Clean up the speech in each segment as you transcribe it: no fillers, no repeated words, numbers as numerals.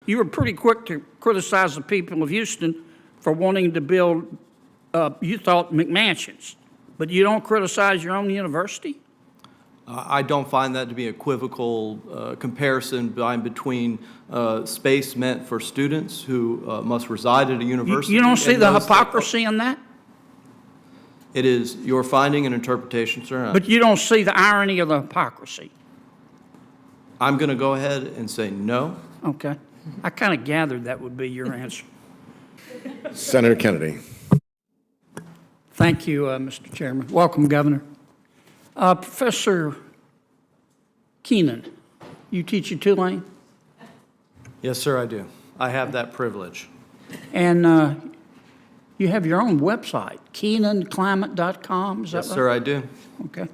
you were pretty quick to criticize the people of Houston for wanting to build, you thought, McMansions, but you don't criticize your own university? I don't find that to be equivocal comparison between space meant for students who must reside at a university. You don't see and the those that- hypocrisy in that? It is your finding and interpretation, sir. But you don't see the irony of the hypocrisy? I'm going to go ahead and say no. Okay. I kind of gathered that would be your answer. Senator Kennedy. Thank you, Mr. Chairman. Welcome, Governor. Professor Keenan, you teach at Tulane, Yes, sir, I do. I have that privilege. and you have your own website, KeenanClimate.com, is that right? Yes, sir, I do. Okay.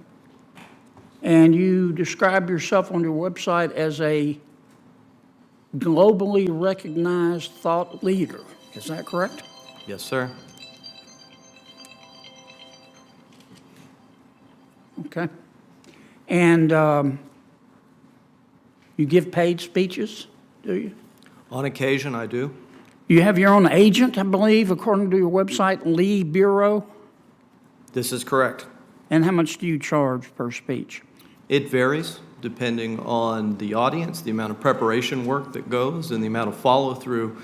And you describe yourself on your website as a globally recognized thought leader. Is that correct? Yes, sir. Okay. And you give paid speeches, do you? On occasion, I do. You have your own agent, I believe, according to your website, Lee Bureau. This is correct. And how much do you charge per speech? It varies depending on the audience, the amount of preparation work that goes, and the amount of follow-through.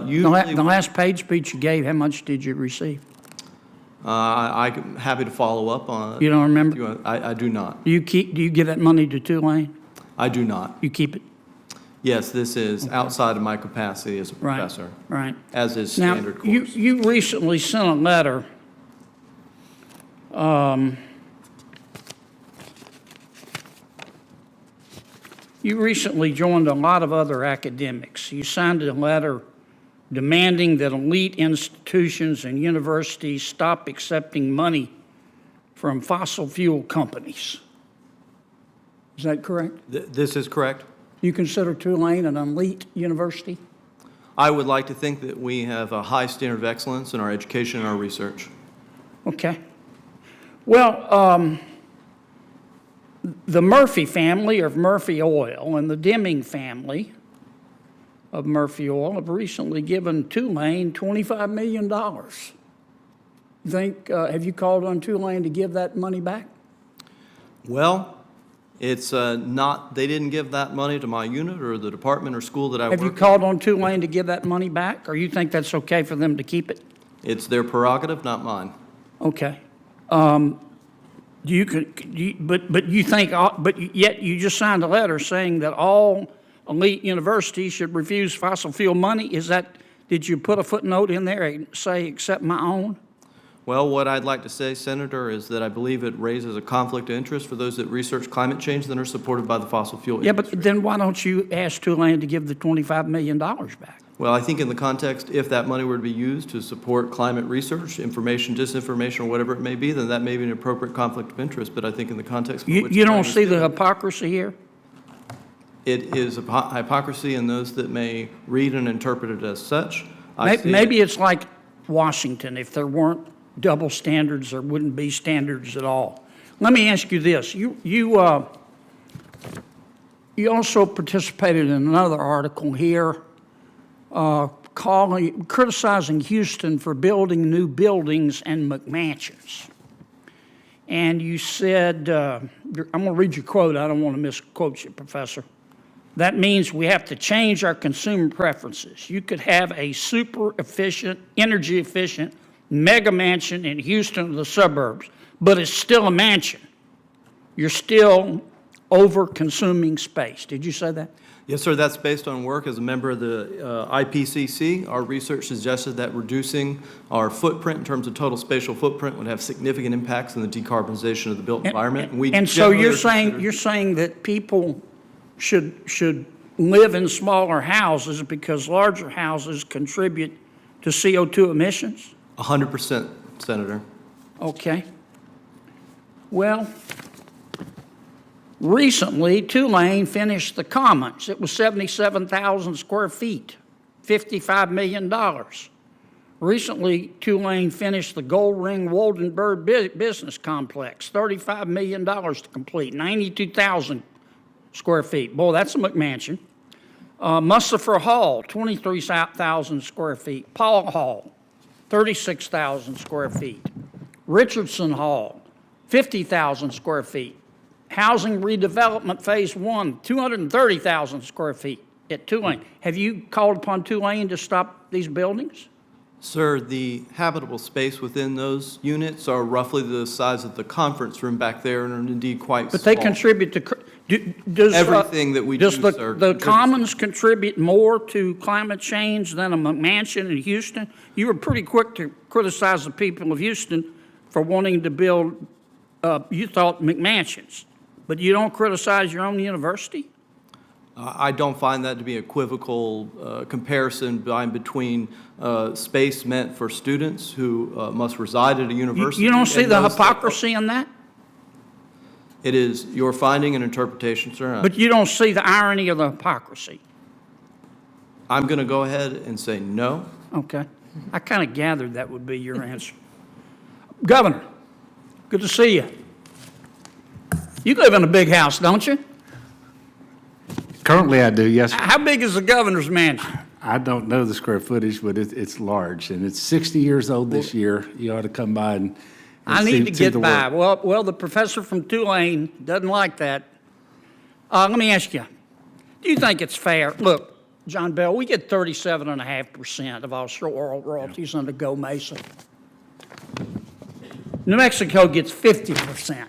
Usually, The last paid speech you gave, how much did you receive? I'm happy to follow up on it. You don't remember? I do not. Do you give that money to Tulane? I do not. You keep it? Yes, this is outside of my capacity as a Right. professor, Right. as is Now, standard course. you recently sent a letter you recently joined a lot of other academics. You signed a letter demanding that elite institutions and universities stop accepting money from fossil fuel companies. Is that correct? This is correct. You consider Tulane an elite university? I would like to think that we have a high standard of excellence in our education and our research. Okay. Well, the Murphy family of Murphy Oil and the Deming family of Murphy Oil have recently given Tulane $25 million. You think, have you called on Tulane to give that money back? Well, it's not, they didn't give that money to my unit or the department or school that I Have you work in. called on Tulane to give that money back, or you think that's okay for them to keep it? It's their prerogative, not mine. Okay. But you think, but yet you just signed a letter saying that all elite universities should refuse fossil fuel money. Is that, did you put a footnote in there and say, except my own? Well, what I'd like to say, Senator, is that I believe it raises a conflict of interest for those that research climate change that are supported by the fossil fuel Yeah, industry. but then why don't you ask Tulane to give the $25 million back? Well, I think in the context, if that money were to be used to support climate research, information, disinformation, or whatever it may be, then that may be an appropriate conflict of interest. But I think in the context of which You don't Tulane is see the given, hypocrisy here? it is a hypocrisy in those that may read and interpret it as such. I see Maybe it- it's like Washington. If there weren't double standards, there wouldn't be standards at all. Let me ask you this. You also participated in another article here criticizing Houston for building new buildings and McMansions. And you said, I'm going to read your quote. I don't want to misquote you, Professor. That means we have to change our consumer preferences. You could have a super efficient, energy efficient mega mansion in Houston or the suburbs, but it's still a mansion. You're still over consuming space. Did you say that? Yes, sir. That's based on work as a member of the IPCC. Our research suggested that reducing our footprint in terms of total spatial footprint would have significant impacts in the decarbonization of the built environment. And so you're saying that people should live in smaller houses because larger houses contribute to CO2 emissions? 100%, Senator. Okay. Well, recently, Tulane finished the Commons. It was 77,000 square feet, $55 million. Recently, Tulane finished the Gold Ring Woldenberg Business Complex, $35 million to complete, 92,000 square feet. Boy, that's a McMansion. Musafir Hall, 23,000 square feet. Paul Hall, 36,000 square feet. Richardson Hall, 50,000 square feet. Housing redevelopment phase 1, 230,000 square feet at Tulane. Have you called upon Tulane to stop these buildings? Sir, the habitable space within those units are roughly the size of the conference room back there and are indeed quite small. But they contribute to, does... Everything that we do, Does sir, the contributes. Commons contribute more to climate change than a McMansion in Houston? You were pretty quick to criticize the people of Houston for wanting to build, you thought, McMansions, but you don't criticize your own university? I don't find that to be equivocal comparison between space meant for students who must reside at a university. You don't see and the those that- hypocrisy in that? It is your finding and interpretation, sir. But you don't see the irony of the hypocrisy? I'm going to go ahead and say no. Okay. I kind of gathered that would be your answer. Governor, good to see you. You live in a big house, don't you? Currently, I do, yes. How big is the governor's mansion? I don't know the square footage, but it's large, and it's 60 years old this year. You ought to come by and I see- need to see get the by. work. Well, the professor from Tulane doesn't like that. Let me ask you, do you think it's fair? Look, John Bell, we get 37.5% of offshore royalties under Go Mesa. New Mexico gets 50%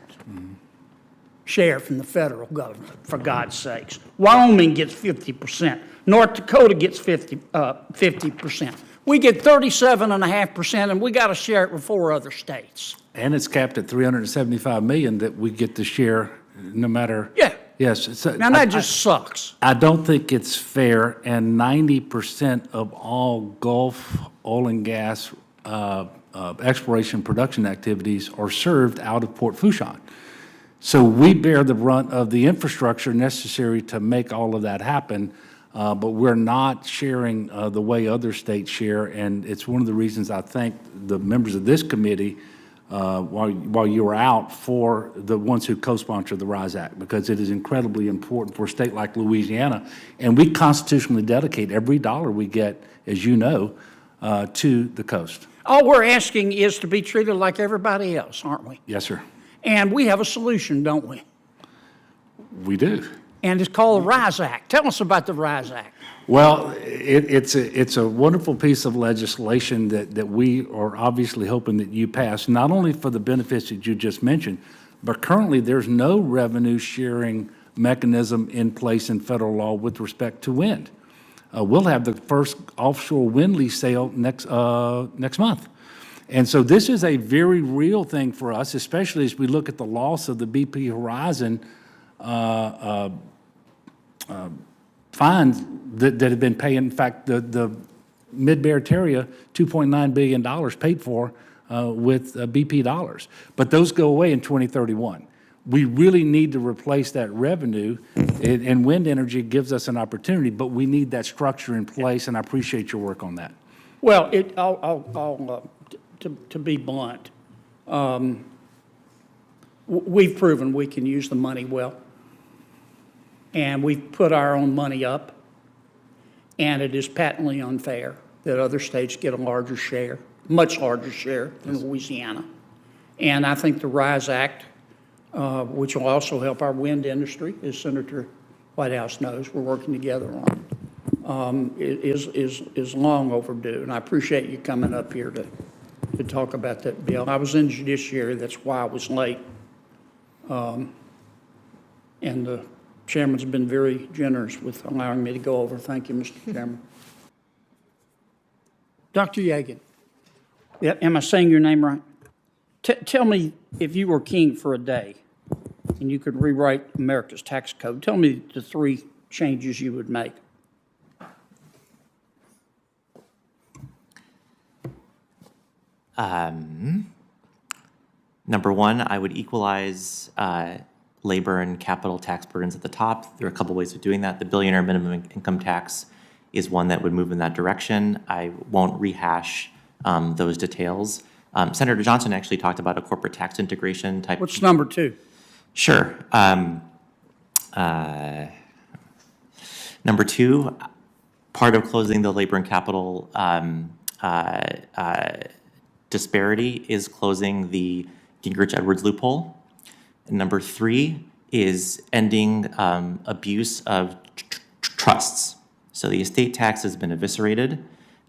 share from the federal government, for God's sakes. Wyoming gets 50%. North Dakota gets 50%. We get 37.5%, and we got to share it with 4 other states. And it's capped at $375 million that we get to share no matter. Yeah. Yes. So Now, that just sucks. I don't think it's fair, and 90% of all Gulf oil and gas exploration production activities are served out of Port Fourchon. So we bear the brunt of the infrastructure necessary to make all of that happen, but we're not sharing the way other states share, and it's one of the reasons I thank the members of this committee while you were out for the ones who co-sponsored the RISE Act, because it is incredibly important for a state like Louisiana, and we constitutionally dedicate every dollar we get, as you know, to the coast. All we're asking is to be treated like everybody else, aren't we? Yes, sir. And we have a solution, don't we? We do. And it's called the RISE Act. Tell us about the RISE Act. Well, it's a wonderful piece of legislation that we are obviously hoping that you pass, not only for the benefits that you just mentioned, but currently there's no revenue sharing mechanism in place in federal law with respect to wind. We'll have the first offshore wind lease sale next month. And so this is a very real thing for us, especially as we look at the loss of the BP Horizon fines that have been paying. In fact, the Mid-Barataria, $2.9 billion paid for with BP dollars. But those go away in 2031. We really need to replace that revenue, and wind energy gives us an opportunity, but we need that structure in place, and I appreciate your work on that. Well, to be blunt, we've proven we can use the money well, and we've put our own money up, and it is patently unfair that other states get a larger share, much larger share than Louisiana. And I think the RISE Act, which will also help our wind industry, as Senator Whitehouse knows, we're working together on, is long overdue. And I appreciate you coming up here to talk about that bill. I was in Judiciary, that's why I was late. And the chairman's been very generous with allowing me to go over. Thank you, Mr. Chairman. Dr. Yagan, am I saying your name right? Tell me, if you were king for a day and you could rewrite America's tax code, tell me the 3 changes you would make. Number 1, I would equalize labor and capital tax burdens at the top. There are a couple ways of doing that. The billionaire minimum income tax is one that would move in that direction. I won't rehash those details. Senator Johnson actually talked about a corporate tax integration type. What's number 2? Sure. Number two, part of closing the labor and capital disparity is closing the Gingrich-Edwards loophole. And number three is ending abuse of trusts. So the estate tax has been eviscerated.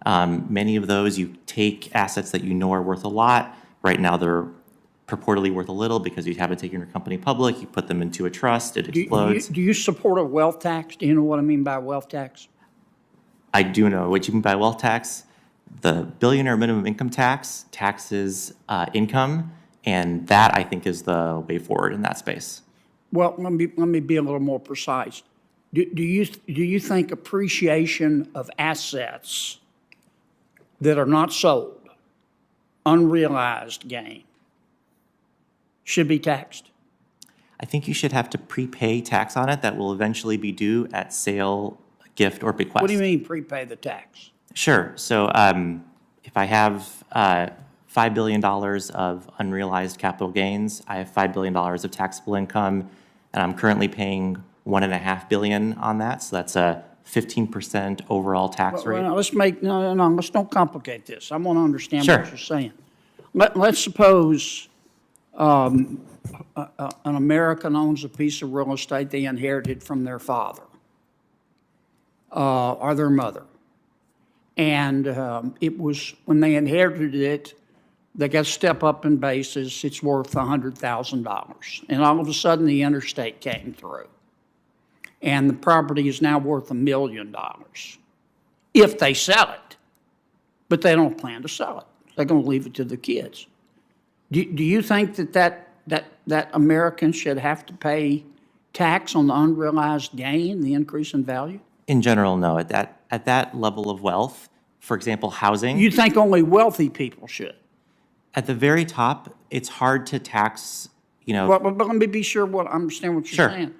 Many of those, you take assets that you know are worth a lot. Right now, they're purportedly worth a little because you haven't taken your company public. You put them into a trust, it explodes. Do you support a wealth tax? Do you know what I mean by wealth tax? I do know what you mean by wealth tax. The billionaire minimum income tax taxes income, and that I think is the way forward in that space. Well, let me be a little more precise. Do you think appreciation of assets that are not sold, unrealized gain, should be taxed? I think you should have to prepay tax on it that will eventually be due at sale, gift, or bequest. What do you mean prepay the tax? Sure. So if I have $5 billion of unrealized capital gains, I have $5 billion of taxable income, and I'm currently paying $1.5 billion on that. So that's a 15% overall tax rate. Well, let's don't complicate this. I want to understand Sure. what you're saying. Let's suppose an American owns a piece of real estate they inherited from their father or their mother. And it was, when they inherited it, they got to step up in basis, it's worth $100,000. And all of a sudden, the interstate came through. And the property is now worth $1 million if they sell it. But they don't plan to sell it. They're going to leave it to the kids. Do you think that Americans should have to pay tax on the unrealized gain, the increase in value? In general, no. At that level of wealth, for example, housing. You think only wealthy people should? At the very top, it's hard to tax, But let me be sure I understand what you're Sure. saying.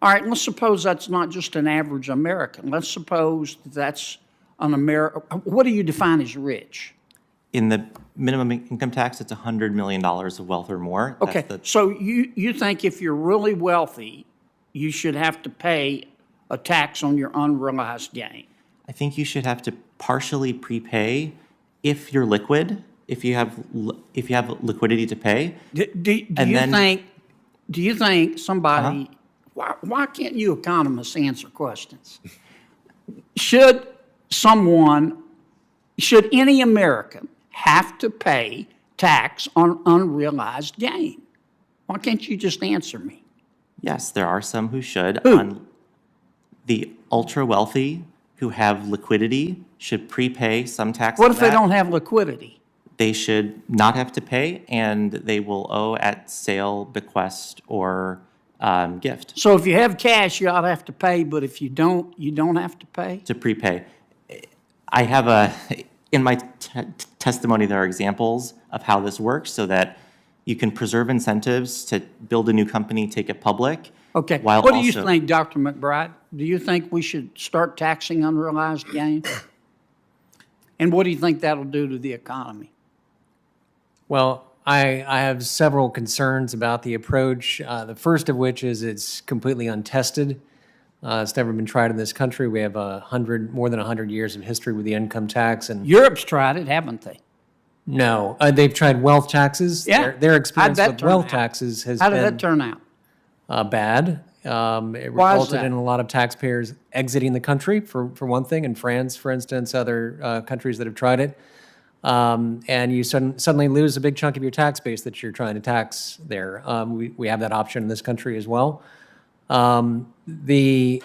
All right, let's suppose that's not just an average American. Let's suppose that's an American. What do you define as rich? In the minimum income tax, it's $100 million of wealth or more. Okay, That's the, so you think if you're really wealthy, you should have to pay a tax on your unrealized gain? I think you should have to partially prepay if you're liquid, if you have liquidity to pay. Do you think somebody, why can't you economists answer questions? Should any American have to pay tax on unrealized gain? Why can't you just answer me? Yes, there are some who should. Who? The ultra wealthy who have liquidity should prepay some tax. What on if they that. don't have liquidity? They should not have to pay, and they will owe at sale, bequest, or gift So if you have cash, you ought to have to pay, but if you don't have to pay? to prepay. I have in my testimony, there are examples of how this works so that you can preserve incentives to build a new company, take it public. Okay, While what do you also- think, Dr. McBride? Do you think we should start taxing unrealized gain? And what do you think that'll do to the economy? Well, I have several concerns about the approach. The first of which is it's completely untested. It's never been tried in this country. We have more than 100 years of history with the income tax, and Europe's tried it, haven't they? no, they've tried wealth taxes. Yeah. Their experience How'd that with turn wealth out? taxes has How did been that turn out? bad. It Why is resulted that? in a lot of taxpayers exiting the country, for one thing, in France, for instance, other countries that have tried it. And you suddenly lose a big chunk of your tax base that you're trying to tax there. We have that option in this country as well. The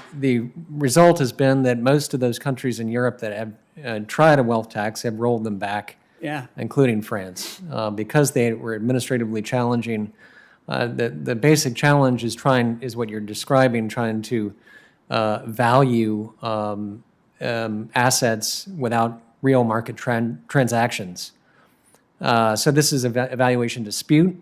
result has been that most of those countries in Europe that have tried a wealth tax have rolled them back, Yeah. including France, because they were administratively challenging. The basic challenge is what you're describing, trying to value assets without real market transactions. So this is a valuation dispute.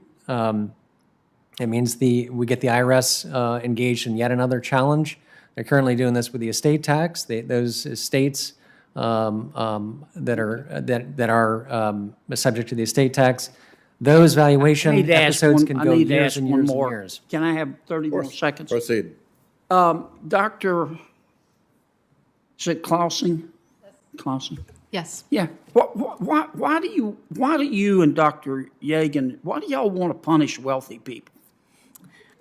It means we get the IRS engaged in yet another challenge. They're currently doing this with the estate tax. Those estates that are subject to the estate tax, those valuation episodes can go years and years and years. Can I have 30 more seconds? Proceed. Dr. Is it Clausing? Clausing? Yes. Yeah. Why do you and Dr. Yagan, why do y'all want to punish wealthy people?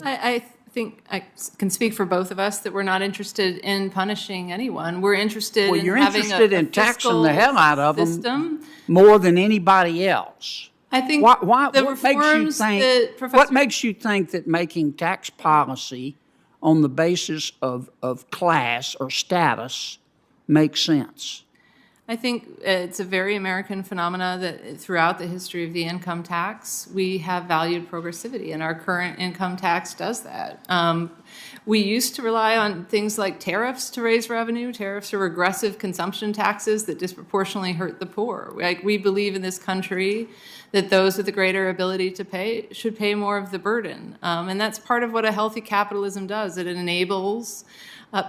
I think I can speak for both of us that we're not interested in punishing anyone. We're interested Well, in you're having interested a in taxing fiscal the hell out of them system. more than anybody else. I think Why, the what makes you reforms think, that Professor what makes you think that making tax policy on the basis of class or status makes sense? I think it's a very American phenomena that throughout the history of the income tax, we have valued progressivity, and our current income tax does that. We used to rely on things like tariffs to raise revenue. Tariffs are regressive consumption taxes that disproportionately hurt the poor. We believe in this country that those with the greater ability to pay should pay more of the burden. And that's part of what a healthy capitalism does. It enables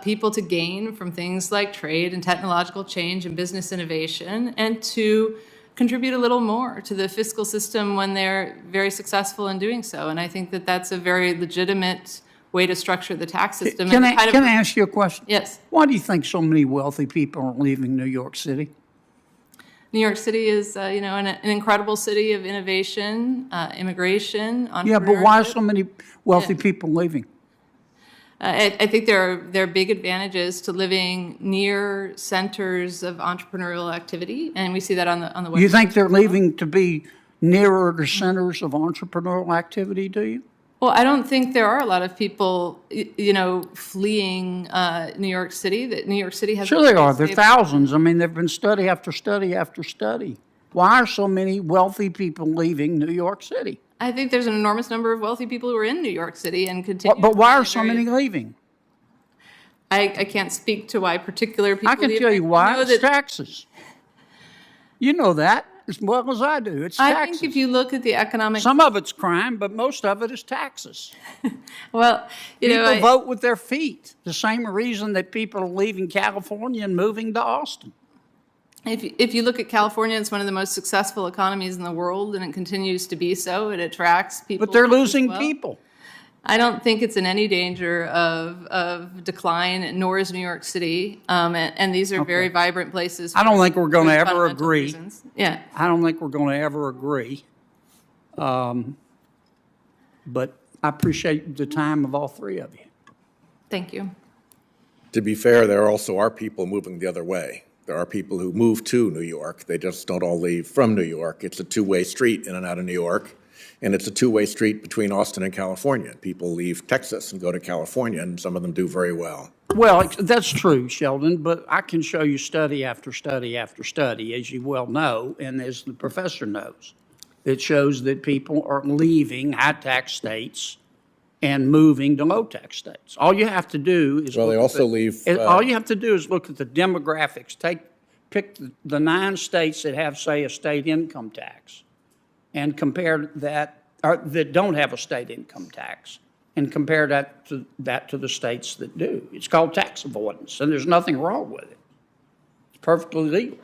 people to gain from things like trade and technological change and business innovation, and to contribute a little more to the fiscal system when they're very successful in doing so. And I think that that's a very legitimate way to structure the tax system. Can and I ask you a question? Yes. Why do you think so many wealthy people are leaving New York City? New York City is, an incredible city of innovation, immigration, entrepreneurship. Yeah, but why are so many wealthy people leaving? I think there are big advantages to living near centers of entrepreneurial activity, and we see that on the west. You think they're leaving to be nearer to centers of entrepreneurial activity, do you? Well, I don't think there are a lot of people, fleeing New York City. That New York City has. Sure they are. There are thousands. I mean, there have been study after study after study. Why are so many wealthy people leaving New York City? I think there's an enormous number of wealthy people who are in New York City and continue. But why to are be so very- many leaving? I can't speak to why particular people I can leave. tell you I why. know It's that- taxes. You know that as well as I do. It's I taxes. think if you look at the economic, Some of it's crime, but most of it is taxes. well, People vote with their feet. The same reason that people are leaving California and moving to Austin. If you look at California, it's one of the most successful economies in the world, and it continues to be so. It attracts people. But they're as losing well. people. I don't think it's in any danger of decline, nor is New York City. And these are very vibrant places. I don't think we're going to for ever fundamental agree. reasons. Yeah. I don't think we're going to ever agree. But I appreciate the time of all three of you. Thank you. To be fair, there also are people moving the other way. There are people who move to New York. They just don't all leave from New York. It's a two-way street in and out of New York, and it's a two-way street between Austin and California. People leave Texas and go to California, and some of them do very well. Well, that's true, Sheldon, but I can show you study after study after study, as you well know, and as the professor knows. It shows that people are leaving high-tax states and moving to low-tax states. All you have to do is Well, they look at also leave, all you have to do is look at the demographics. Pick the 9 states that have, say, a state income tax, and compare that, or that don't have a state income tax, and compare that to the states that do. It's called tax avoidance, and there's nothing wrong with it. It's perfectly legal.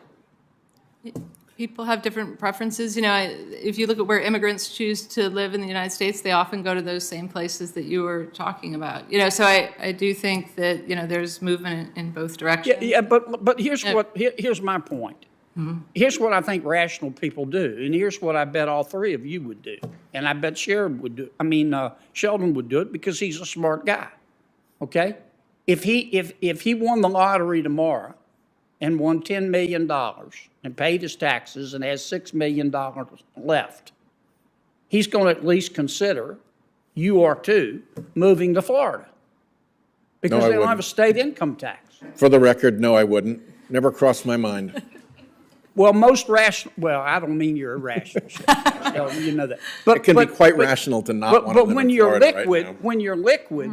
People have different preferences. If you look at where immigrants choose to live in the United States, they often go to those same places that you were talking about. So I do think that, there's movement in both directions. Yeah, but here's here's my point. Here's what I think rational people do, and here's what I bet all three of you would do, and I bet Sheldon would do it because he's a smart guy. Okay, if he won the lottery tomorrow and won $10 million and paid his taxes and has $6 million left, he's going to at least consider, you are too, moving to Florida because I they don't have wouldn't. a state income tax. For the record, no, I wouldn't. Never crossed my mind. Well, most rational. Well, I don't mean you're irrational. You know that. But It can be quite rational to not want to But live when in you're Florida right liquid, now. when you're liquid,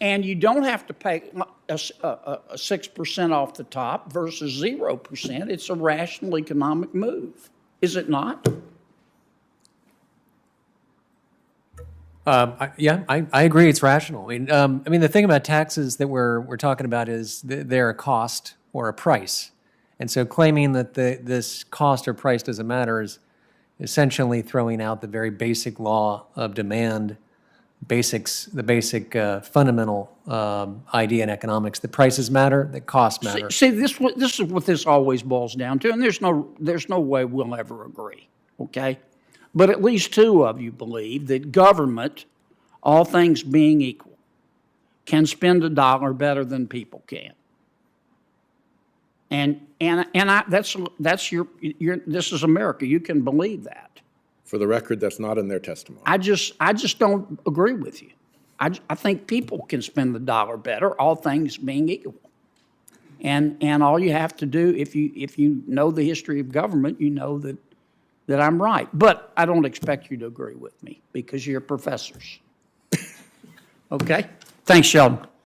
and you don't have to pay a 6% off the top versus 0%, it's a rational economic move, is it not? I agree. It's rational. I mean, the thing about taxes that we're talking about is they're a cost or a price, and so claiming that this cost or price doesn't matter is essentially throwing out the very basic law of demand the basic fundamental idea in economics that prices matter, that costs matter. See, this is what this always boils down to, and there's no way we'll ever agree, okay? But at least two of you believe that government, all things being equal, can spend a dollar better than people can. And that's your this is America. You can believe that. For the record, that's not in their testimony. I just don't agree with you. I think people can spend the dollar better, all things being equal. And all you have to do, if you know the history of government, you know that I'm right. But I don't expect you to agree with me because you're professors. Okay? Thanks, Sheldon.